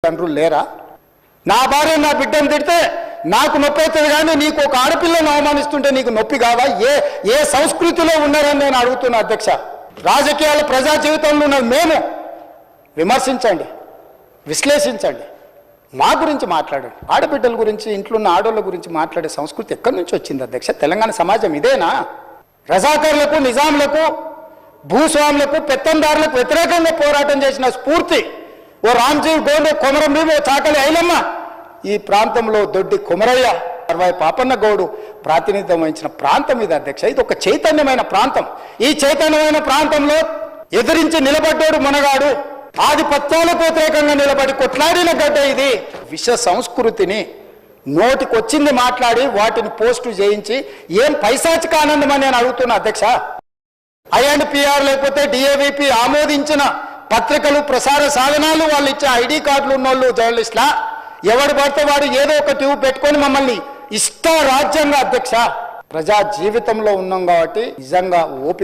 తండ్రులు లేరా? నా భార్య నా బిడ్డను తిడితే నాకు నొప్పి అవుతుంది, కానీ నీకు ఒక ఆడపిల్లను అవమానిస్తుంటే నీకు నొప్పి కాదా? ఏ సంస్కృతిలో ఉన్నారని నేను అడుగుతున్నా అధ్యక్ష. రాజకీయాల ప్రజా జీవితంలో ఉన్నది మేము. విమర్శించండి, విశ్లేషించండి, మా గురించి మాట్లాడండి. ఆడబిడ్డల గురించి, ఇంట్లో ఉన్న ఆడోళ్ళ గురించి మాట్లాడే సంస్కృతి ఎక్కడి నుంచి వచ్చింది అధ్యక్ష? తెలంగాణ సమాజం ఇదేనా? రజాకర్లకు, నిజాంలకు, భూస్వాములకు, పెత్తందారులకు వ్యతిరేకంగా పోరాటం చేసిన స్ఫూర్తి ఓ రామ్జీవ్ గోండు, కొమరం భీమ్, చాకలి ఐలమ్మ, ఈ ప్రాంతంలో దొడ్డి కొమరయ్య, సర్వాయి పాపన్న గౌడు ప్రాతినిధ్యం వహించిన ప్రాంతం ఇది అధ్యక్ష. ఇది ఒక చైతన్యమైన ప్రాంతం. ఈ చైతన్యమైన ప్రాంతంలో ఎదిరించి నిలబడ్డాడు మనగాడు. ఆధిపత్యాలకు వ్యతిరేకంగా నిలబడి కొట్లాడిన గడ్డ ఇది. విష సంస్కృతిని నోటికొచ్చింది మాట్లాడి వాటిని పోస్టు చేయించి ఏం పైశాచిక ఆనందం అని నేను అడుగుతున్నా అధ్యక్ష. ఐఎండ్పిఆర్ లేకపోతే డిఏవిపి ఆమోదించిన పత్రికలు, ప్రసార సాధనాలు, వాళ్ళు ఇచ్చే ఐడి కార్డులు ఉన్నోళ్ళు జర్నలిస్టులా ఎవడు పడితే వాడు ఏదో ఒక ట్యూబ్ పెట్టుకొని మమ్మల్ని ఇష్ట రాజ్యంగా అధ్యక్ష. ప్రజా జీవితంలో ఉన్నాం కాబట్టి నిజంగా ఓపిక